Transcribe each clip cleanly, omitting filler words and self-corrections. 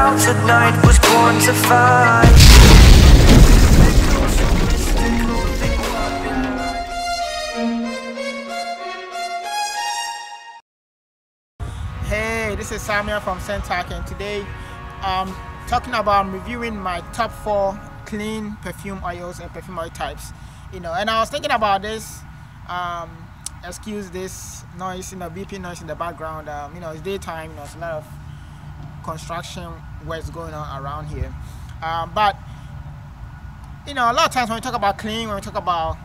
out tonight, was born to fight. Hey, this is Samuel from Scenthack, and today I'm talking about reviewing my top 4 clean perfume oils and perfume oil types. And I was thinking about this. Excuse this noise, beeping noise in the background. It's daytime. There's a lot of construction works going on around here. But a lot of times when we talk about clean, when we talk about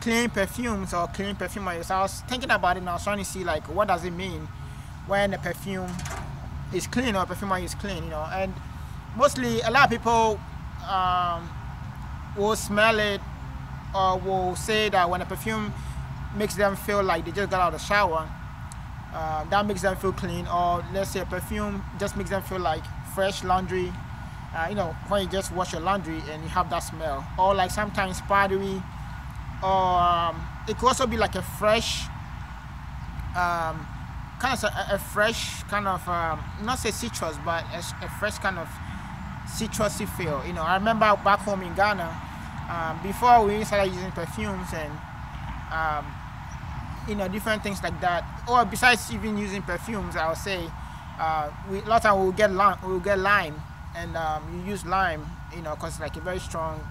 clean perfumes or clean perfume oils, I was thinking about it and I was trying to see like what does it mean when a perfume is clean or a perfume oil is clean, and mostly a lot of people will smell it or will say that when a perfume makes them feel like they just got out of the shower, that makes them feel clean. Or let's say a perfume just makes them feel like fresh laundry, when you just wash your laundry and you have that smell. Or like sometimes powdery, or it could also be like a fresh not say citrus, but a fresh kind of citrusy feel. I remember back home in Ghana, before we started using perfumes and different things like that, or besides even using perfumes, I would say a lot of time we'll get lime, and you use lime, because it's like a very strong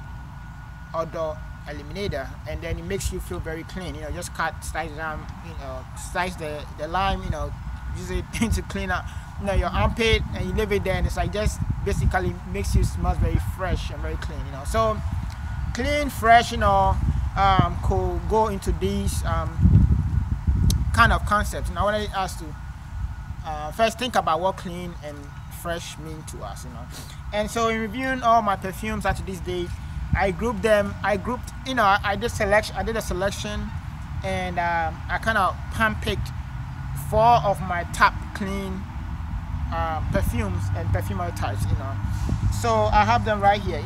odor eliminator, and then it makes you feel very clean. Just slice the lime, use it to clean up your armpit, and you leave it there, and it's like just basically makes you smell very fresh and very clean. So clean, fresh, could go into these kind of concepts. I wanted us to first think about what clean and fresh mean to us. And so in reviewing all my perfumes up to this day, I did a selection, and I kind of handpicked 4 of my top clean perfumes and perfume oil types. So I have them right here.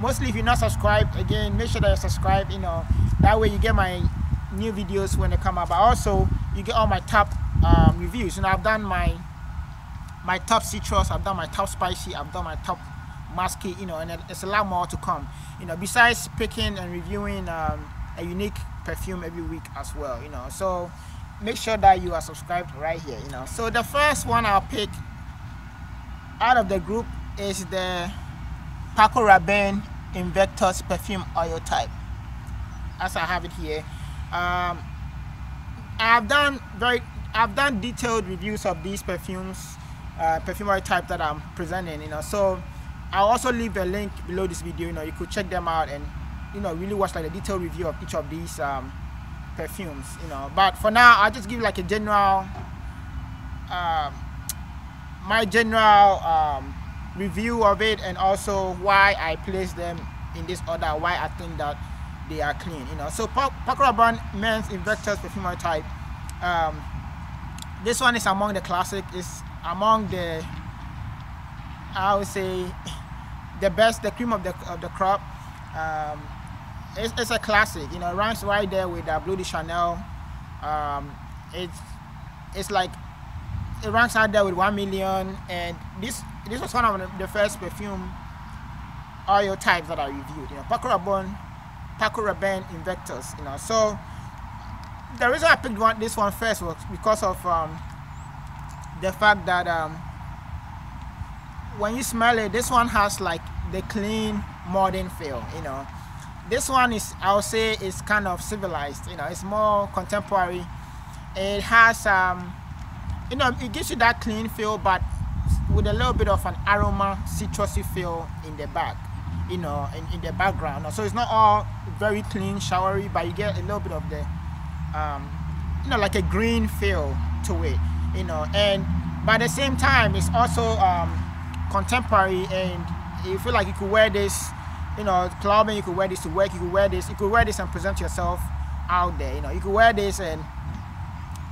Mostly if you're not subscribed, again, make sure that you're subscribed. That way you get my new videos when they come out, but also you get all my top reviews. I've done my top citrus, I've done my top spicy, I've done my top musky, and it's a lot more to come. Besides picking and reviewing a unique perfume every week as well. So make sure that you are subscribed right here. So the first one I'll pick out of the group is the Paco Rabanne Invictus perfume oil type, as I have it here. I've done detailed reviews of these perfumes, perfume oil type that I'm presenting. So I'll also leave a link below this video. You could check them out and really watch like a detailed review of each of these perfumes. But for now, I'll just give like a general my general review of it, and also why I place them in this order, why I think that they are clean. So Paco Rabanne Men's Invictus perfume oil type. This one is among the classic. It's among the, I would say, the best, the cream of the crop. It's a classic. It ranks right there with Bleu de Chanel. It's like it ranks out there with 1 million. And this was one of the first perfume oil types that I reviewed. Paco Rabanne Invictus. So the reason I picked this one first was because of the fact that when you smell it, this one has like the clean modern feel. This one is, I would say, is kind of civilized. It's more contemporary. It has it gives you that clean feel, but with a little bit of an aroma, citrusy feel in the back, in the background. So it's not all very clean, showery, but you get a little bit of the like a green feel to it, and by the same time it's also contemporary, and you feel like you could wear this, clubbing, you could wear this to work, you could wear this and present yourself out there. You could wear this and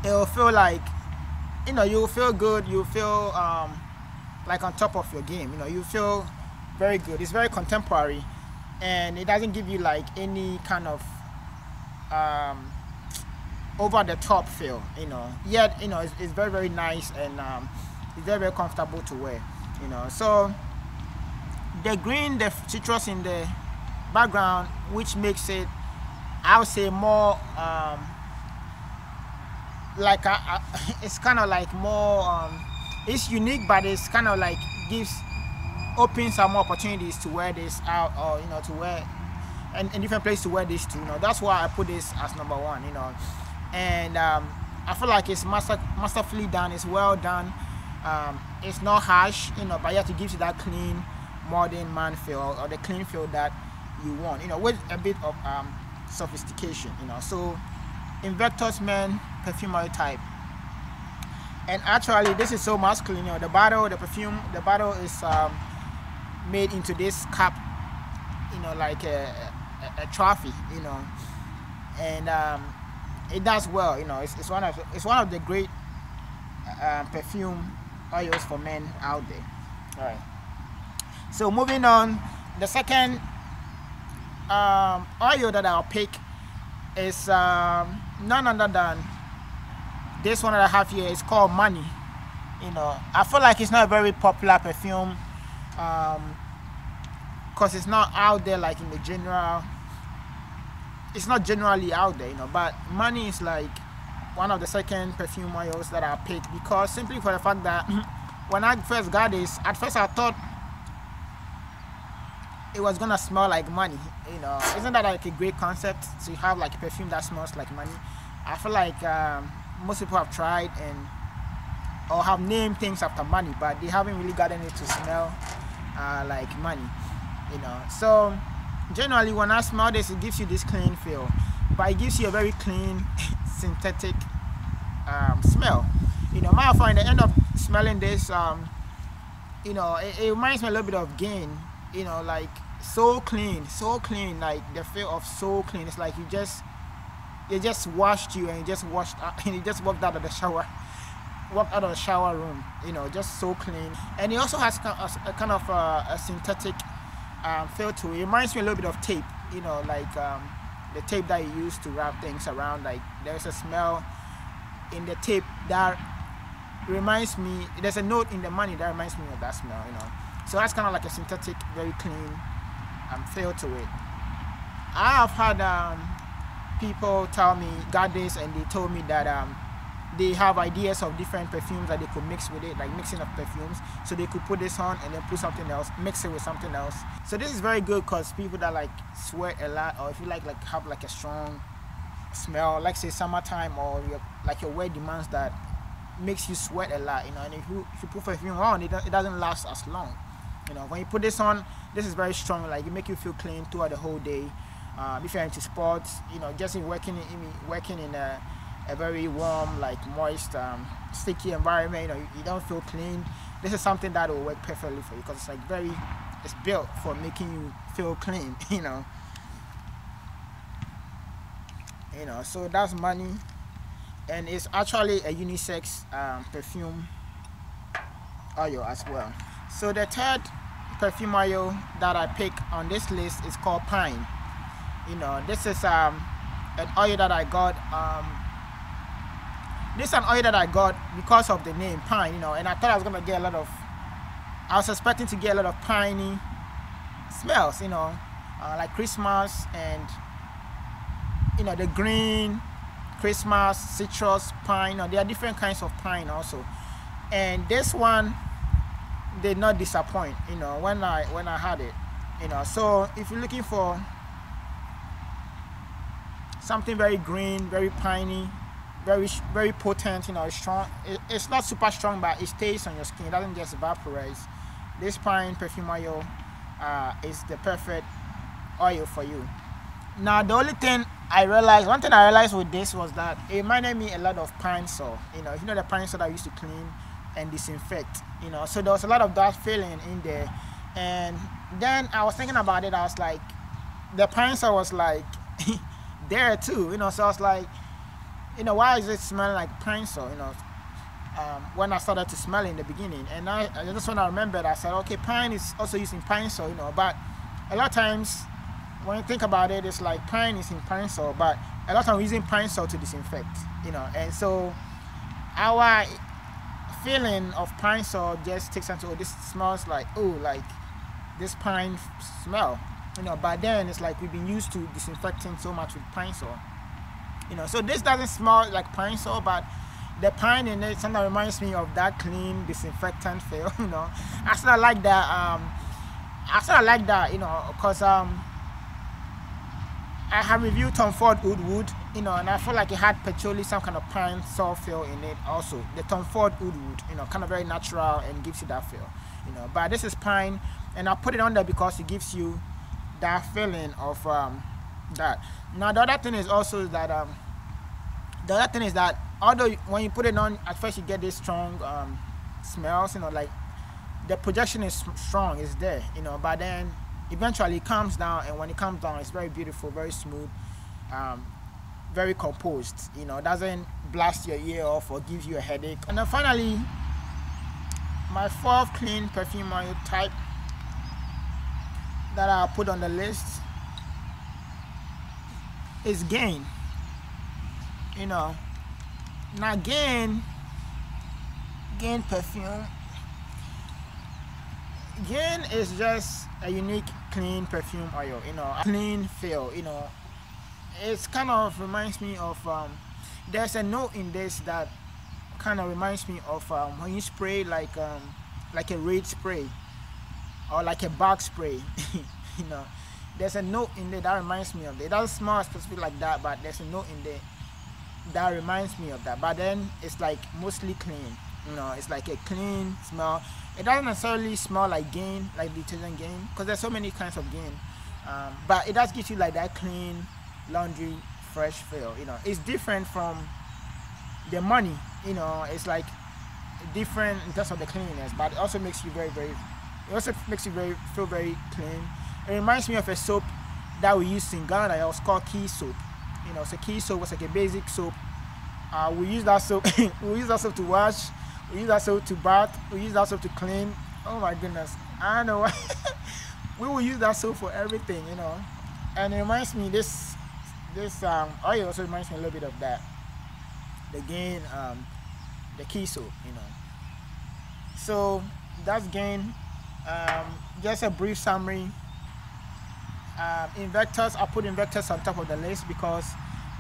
it'll feel like, you'll feel good, you'll feel like on top of your game. You feel very good. It's very contemporary, and it doesn't give you like any kind of over the top feel, yet it's very, very nice, and it's very, very comfortable to wear. you know. So the green, the citrus in the background, which makes it, I would say, more like it's kind of like more it's unique, but it's kind of like opens some more opportunities to wear this out, or you know, to wear and different place to wear this to, you know. That's why I put this as number one, you know. And I feel like it's masterfully done. It's well done. It's not harsh, you know, but yet it gives you that clean modern man feel, or the clean feel that you want, you know, with a bit of sophistication, you know. So Invictus men perfume oil type. And actually this is so masculine, you know. The bottle is made into this cup, you know, like a trophy, you know. And it does well, you know. It's one of the great perfume oils for men out there. All right, so moving on, the second oil that I'll pick is none other than this one that I have here. It's called Money. You know, I feel like it's not a very popular perfume because it's not out there like in the general. It's not generally out there, you know. But Money is like one of the second perfume oils that I picked, because simply for the fact that when I first got this, at first I thought it was gonna smell like money, you know. Isn't that like a great concept to have like a perfume that smells like money? I feel like most people have tried or have named things after money, but they haven't really gotten it to smell like money, you know. So generally when I smell this, it gives you this clean feel, but it gives you a very clean synthetic smell, you know. Matter of fact, in the end of smelling this, you know, it reminds me a little bit of Gain, you know, like so clean, like the feel of so clean. It's like they just washed you, and you just washed out, and you just walked out of the shower room, you know, just so clean. And it also has a kind of a synthetic feel to it. It reminds me a little bit of tape, you know, like the tape that you use to wrap things around. Like there's a smell in the tape that reminds me, there's a note in the Money that reminds me of that smell, you know. So that's kind of like a synthetic, very clean feel to it. I have had people tell me, got this, and they told me that they have ideas of different perfumes that they could mix with it, like mixing of perfumes. So they could put this on and then put something else, mix it with something else. So this is very good because people that like sweat a lot, or if you like have like a strong smell, like say summertime, or your wear demands that makes you sweat a lot, you know. And if you put perfume on, it doesn't last as long, you know. When you put this on, this is very strong, like it make you feel clean throughout the whole day. If you're into sports, you know, just working in a very warm, like moist, sticky environment, you know, you don't feel clean. This is something that will work perfectly for you, because it's like it's built for making you feel clean, you know. You know, so that's Money, and it's actually a unisex perfume oil as well. So the third perfume oil that I pick on this list is called Pine. You know, this is an oil that I got. This is an oil that I got because of the name Pine, you know, and I thought I was gonna get I was expecting to get a lot of piney smells, you know, like Christmas, and you know, the green, Christmas, citrus, pine. You know, there are different kinds of pine also, and this one did not disappoint, you know, when I had it, you know. So if you're looking for something very green, very piney, very potent, you know, it's strong. It's not super strong, but it stays on your skin. It doesn't just evaporate. This Pine perfume oil is the perfect oil for you. Now, the only thing one thing I realized with this was that it reminded me a lot of Pine Sol. You know, if you know the Pine Sol that I used to clean and disinfect, you know, so there was a lot of that feeling in there. And then I was thinking about it. I was like, the Pine Sol was like there too, you know. So I was like, you know, why is it smelling like Pine Sol, you know, when I started to smell it in the beginning. And just when I remembered, I said, okay, pine is also used in Pine Sol, you know. But a lot of times when you think about it, it's like pine is in Pine Sol, but a lot of times we're using Pine Sol to disinfect, you know. And so our feeling of pine sol just takes on to, oh, this smells like, oh, like this pine smell, you know. But then it's like we've been used to disinfecting so much with pine sol, you know. So this doesn't smell like pine sol, but the pine in it sometimes reminds me of that clean disinfectant feel, you know. I sort of like that. You know, because I have reviewed Tom Ford Wood, you know, and I feel like it had patchouli, some kind of pine sol feel in it also. The Tom Ford Wood, you know, kind of very natural and gives you that feel, you know. But this is pine, and I put it on there because it gives you that feeling of that. Now the other thing is also that although when you put it on, at first you get this strong smells, you know, like the projection is strong, is there, you know, but then eventually it comes down, and when it comes down, it's very beautiful, very smooth, very composed, you know. It doesn't blast your ear off or give you a headache. And then finally, my fourth clean perfume oil type that I put on the list is Gain, you know. Now Gain perfume, Gain is just a unique clean perfume oil, you know, a clean feel, you know. It's kind of reminds me of there's a note in this that kind of reminds me of when you spray like a raid spray or like a bug spray, you know. There's a note in there that reminds me of it. It doesn't smell specific like that, but there's a note in there that reminds me of that. But then it's like mostly clean, you know. It's like a clean smell. It doesn't necessarily smell like Gain, like detergent Gain, because there's so many kinds of Gain, but it does give you like that clean laundry fresh feel, you know. It's different from the Money, you know. It's like different in terms of the cleanliness, but it also makes you feel very clean. It reminds me of a soap that we used in Ghana. It was called Key soap, you know. So Key soap was like a basic soap. We use that soap we use that soap to wash, we use that soap to bath, we use that soap to clean. Oh my goodness, I don't know. We will use that soap for everything, you know. And it reminds me, this oil also reminds me a little bit of that, the Gain, the Key soap, you know. So that's Gain. Just a brief summary. Invictus, I put Invictus on top of the list because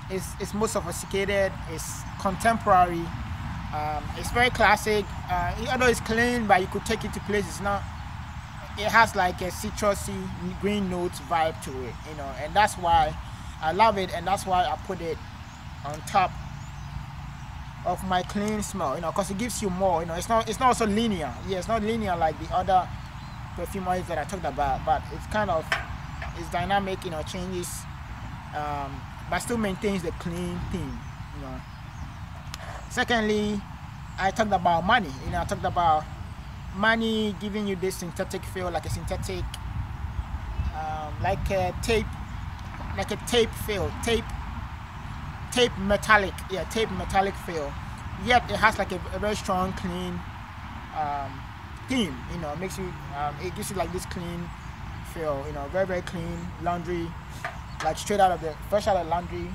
it's more sophisticated, it's contemporary, it's very classic. Although it's clean, but you could take it to places. It has like a citrusy green notes vibe to it, you know, and that's why I love it, and that's why I put it on top of my clean smell, you know, because it gives you more, you know. It's not also linear. Yeah, it's not linear like the other perfume oils that I talked about, but it's dynamic, you know, changes, but still maintains the clean theme, you know. Secondly, I talked about Money, you know. I talked about Money giving you this synthetic feel, like a synthetic, like a tape feel, tape metallic, yeah, tape metallic feel. Yet it has like a very strong clean theme, you know. It makes you, it gives you like this clean feel, you know, very, very clean laundry, like fresh out of the laundry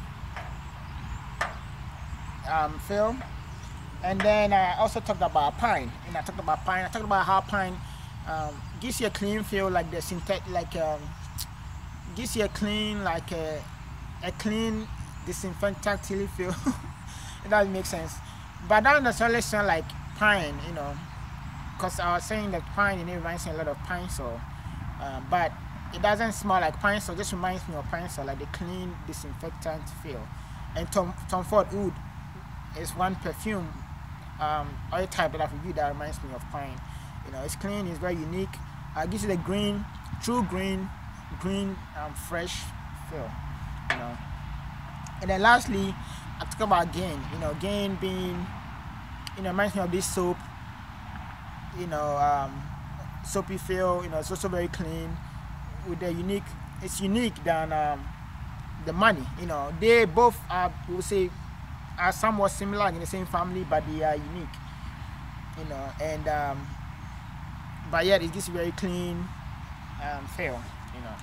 feel. And then I also talked about pine, and I talked about how pine gives you a clean feel, like the synthetic, like gives you a clean, like a clean disinfectant feel. It doesn't make sense, but that doesn't necessarily sound like pine, you know, because I was saying that pine in it reminds me a lot of pine sol, but it doesn't smell like pine sol. Just reminds me of pine sol, like the clean disinfectant feel. And Tom Ford Wood is one perfume oil type that I've reviewed that reminds me of pine. You know, it's clean, it's very unique. Gives you the green, true green, fresh feel, you know. And then lastly, I talk about Gain. You know, Gain being, you know, reminds me of this soap, you know, soapy feel. You know, it's also very clean with the unique. It's unique than the Money. You know, they both are, we would say, are somewhat similar in the same family, but they are unique, you know. And but yet it gives you very clean feel, you know.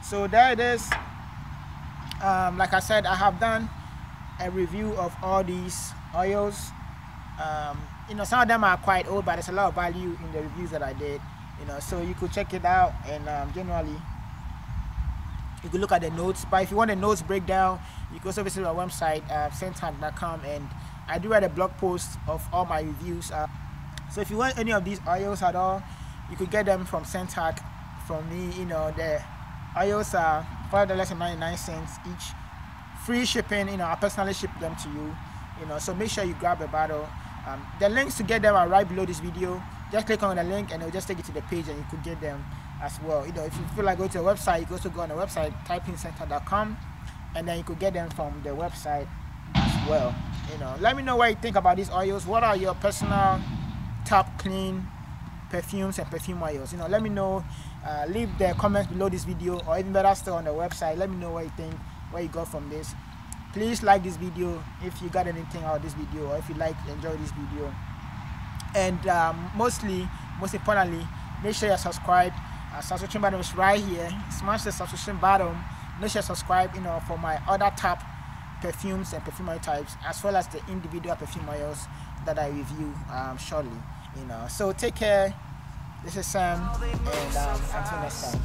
So there it is. Like I said, I have done a review of all these oils. You know, some of them are quite old, but there's a lot of value in the reviews that I did. You know, so you could check it out, and generally you could look at the notes. But if you want the notes breakdown, you can also visit our website, Scenthack.com, and I do write a blog post of all my reviews. So if you want any of these oils at all, you could get them from Scenthack from me. You know, the oils are $5.99 each, free shipping. You know, I personally ship them to you. You know, so make sure you grab a bottle. The links to get them are right below this video. Just click on the link and it'll just take you to the page, and you could get them as well. You know, if you feel like going to the website, you can also go on the website, type in Scenthack.com, and then you could get them from the website as well. You know, let me know what you think about these oils. What are your personal top clean perfumes and perfume oils? You know, let me know. Leave the comments below this video, or even better still on the website. Let me know what you think, what you got from this. Please like this video if you got anything out of this video, or if you enjoy this video. And most importantly, make sure you subscribe. Subscription button is right here. Smash the subscription button. Make sure you subscribe, you know, for my other top perfumes and perfume oil types, as well as the individual perfume oils that I review shortly. You know, so take care. This is Sam, and until next time.